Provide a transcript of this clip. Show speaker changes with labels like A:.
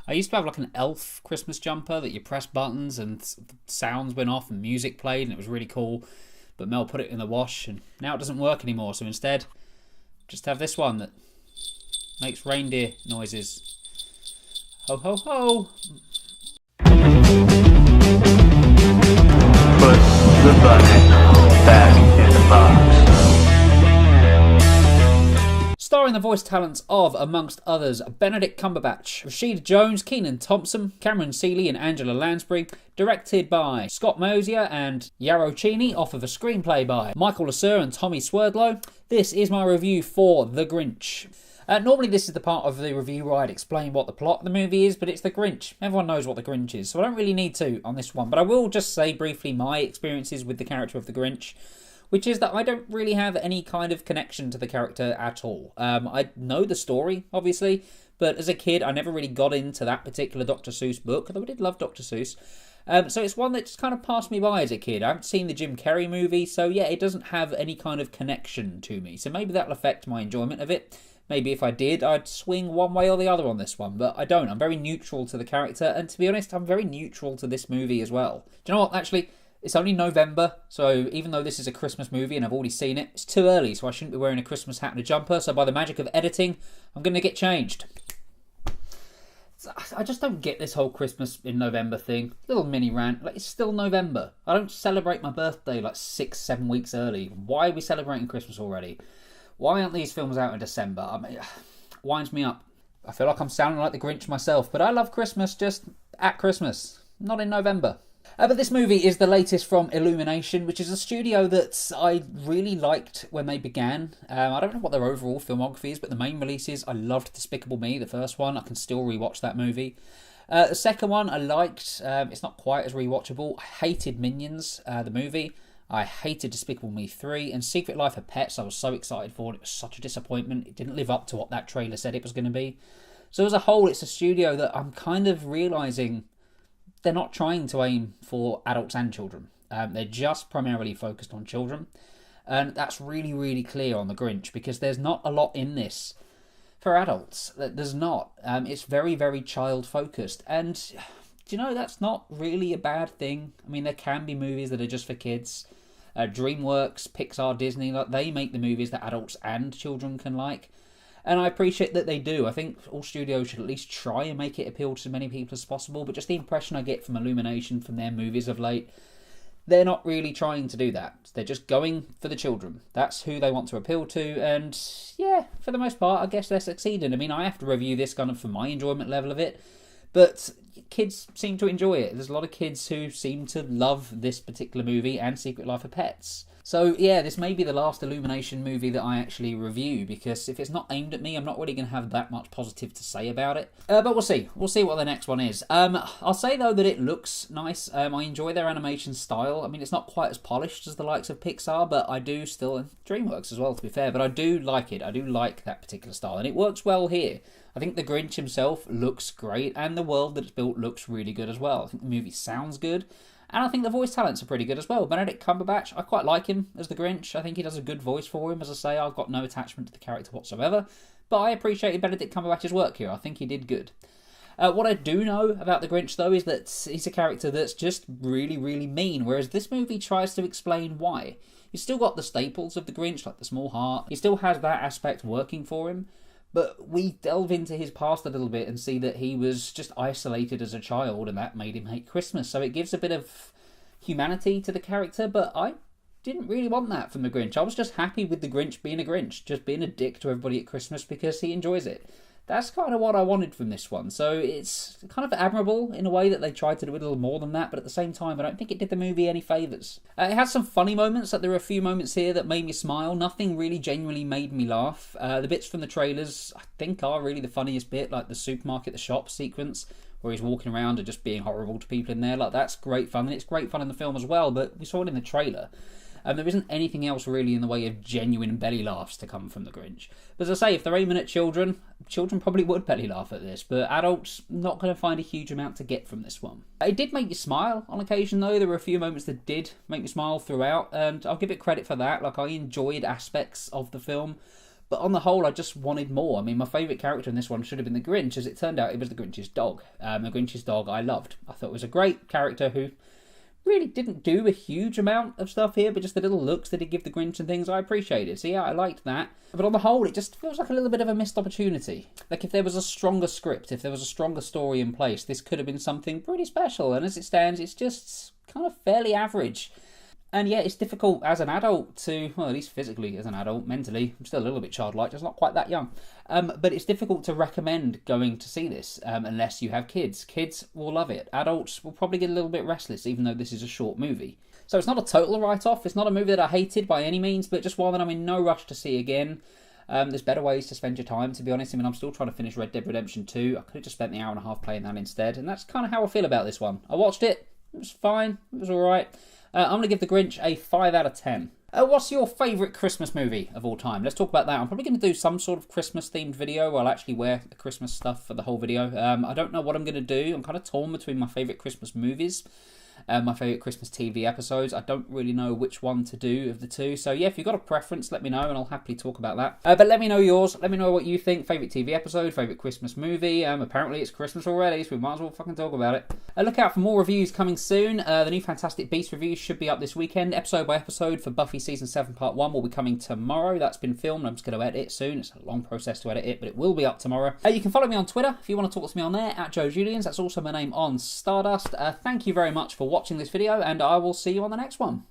A: I used to have like an elf Christmas jumper that you press buttons and sounds went off and music played and it was really cool. But Mel put it in the wash and now it doesn't work anymore. So instead, just have this one that makes reindeer noises. Ho ho ho!
B: Put the bunny back in the box.
A: Starring the voice talents of, amongst others, Benedict Cumberbatch, Rashida Jones, Kenan Thompson, Cameron Seeley and Angela Lansbury, directed by Scott Mosier and Yarrow Cheney, off of a screenplay by Michael Lasser and Tommy Swerdlow. This is my review for The Grinch. Normally this is the part of the review where I'd explain what the plot of the movie is, but it's The Grinch. Everyone knows what The Grinch is, so I don't really need to on this one. But I will just say briefly my experiences with the character of The Grinch, which is that I don't really have any kind of connection to the character at all. I know the story, obviously, but as a kid I never really got into that particular Dr. Seuss book, although I did love Dr. Seuss. So it's one that just kind of passed me by as a kid. I haven't seen the Jim Carrey movie, so yeah, it doesn't have any kind of connection to me. So maybe that'll affect my enjoyment of it. Maybe if I did, I'd swing one way or the other on this one, but I don't. I'm very neutral to the character, and to be honest, I'm very neutral to this movie as well. Do you know what, actually? It's only November, so even though this is a Christmas movie and I've already seen it, it's too early, so I shouldn't be wearing a Christmas hat and a jumper, so by the magic of editing, I'm going to get changed. I just don't get this whole Christmas in November thing. Little mini rant. Like, it's still November. I don't celebrate my birthday like 6-7 weeks early. Why are we celebrating Christmas already? Why aren't these films out in December? I mean, winds me up. I feel like I'm sounding like the Grinch myself, but I love Christmas just at Christmas, not in November. But this movie is the latest from Illumination, which is a studio that I really liked when they began. I don't know what their overall filmography is, but the main releases, I loved Despicable Me, the first one. I can still rewatch that movie. The second one I liked. It's not quite as rewatchable. I hated Minions, the movie. I hated Despicable Me 3. And Secret Life of Pets, I was so excited for it. It was such a disappointment. It didn't live up to what that trailer said it was going to be. So as a whole, it's a studio that I'm kind of realising they're not trying to aim for adults and children. They're just primarily focused on children. And that's really, really clear on The Grinch, because there's not a lot in this for adults. There's not. It's very, very child-focused. And, do you know, that's not really a bad thing. I mean, there can be movies that are just for kids. DreamWorks, Pixar, Disney, like, they make the movies that adults and children can like. And I appreciate that they do. I think all studios should at least try and make it appeal to as many people as possible. But just the impression I get from Illumination, from their movies of late, they're not really trying to do that. They're just going for the children. That's who they want to appeal to. And yeah, for the most part, I guess they're succeeding. I mean, I have to review this kind of for my enjoyment level of it. But kids seem to enjoy it. There's a lot of kids who seem to love this particular movie and Secret Life of Pets. So yeah, this may be the last Illumination movie that I actually review, because if it's not aimed at me, I'm not really going to have that much positive to say about it. But we'll see. We'll see what the next one is. I'll say though that it looks nice. I enjoy their animation style. I mean, it's not quite as polished as the likes of Pixar, but I do still... DreamWorks as well, to be fair, but I do like it. I do like that particular style, and it works well here. I think the Grinch himself looks great, and the world that it's built looks really good as well. I think the movie sounds good. And I think the voice talents are pretty good as well. Benedict Cumberbatch, I quite like him as the Grinch. I think he does a good voice for him. As I say, I've got no attachment to the character whatsoever. But I appreciated Benedict Cumberbatch's work here. I think he did good. What I do know about the Grinch, though, is that he's a character that's just really, really mean. Whereas this movie tries to explain why. He's still got the staples of the Grinch, like the small heart. He still has that aspect working for him. But we delve into his past a little bit and see that he was just isolated as a child, and that made him hate Christmas. So it gives a bit of humanity to the character, but I didn't really want that from the Grinch. I was just happy with the Grinch being a Grinch, just being a dick to everybody at Christmas because he enjoys it. That's kind of what I wanted from this one. So it's kind of admirable in a way that they tried to do a little more than that, but at the same time, I don't think it did the movie any favours. It has some funny moments, like there are a few moments here that made me smile. Nothing really genuinely made me laugh. The bits from the trailers, I think, are really the funniest bit, like the supermarket, the shop sequence, where he's walking around and just being horrible to people in there. Like, that's great fun, and it's great fun in the film as well, but we saw it in the trailer. There isn't anything else really in the way of genuine belly laughs to come from the Grinch. But as I say, if they're aiming at children, children probably would belly laugh at this, but adults not going to find a huge amount to get from this one. It did make you smile on occasion though. There were a few moments that did make me smile throughout, and I'll give it credit for that. Like, I enjoyed aspects of the film, But on the whole, I just wanted more. I mean, my favourite character in this one should have been the Grinch. As it turned out, it was the Grinch's dog. The Grinch's dog I loved. I thought it was a great character who really didn't do a huge amount of stuff here, but just the little looks that he give the Grinch and things I appreciated. So yeah, I liked that. But on the whole, it just feels like a little bit of a missed opportunity. Like if there was a stronger script, if there was a stronger story in place, this could have been something pretty special. And as it stands, it's just kind of fairly average. And yeah, it's difficult as an adult to, well, at least physically as an adult, mentally, I'm still a little bit childlike, just not quite that young. But it's difficult to recommend going to see this unless you have kids. Kids will love it. Adults will probably get a little bit restless, even though this is a short movie. So it's not a total write-off. It's not a movie that I hated by any means, but just one that I'm in no rush to see again. There's better ways to spend your time, to be honest. I mean, I'm still trying to finish Red Dead Redemption 2. I could have just spent the hour and a half playing that instead. And that's kind of how I feel about this one. I watched it. It was fine. It was alright. I'm going to give The Grinch a 5 out of 10. What's your favourite Christmas movie of all time? Let's talk about that. I'm probably going to do some sort of Christmas-themed video. I'll actually wear the Christmas stuff for the whole video. I don't know what I'm going to do. I'm kind of torn between my favourite Christmas movies my favourite Christmas TV episodes. I don't really know which one to do of the two. So yeah, if you've got a preference, let me know and I'll happily talk about that. But let me know yours. Let me know what you think. Favourite TV episode, favourite Christmas movie. Apparently it's Christmas already, so we might as well fucking talk about it. Look out for more reviews coming soon. The new Fantastic Beasts reviews should be up this weekend. Episode by episode for Buffy Season 7 Part 1 will be coming tomorrow. That's been filmed. I'm just going to edit it soon. It's a long process to edit it, but it will be up tomorrow. You can follow me on Twitter if you want to talk to me on there, at Joe Julians. That's also my name on Stardust. Thank you very much for watching this video, and I will see you on the next one.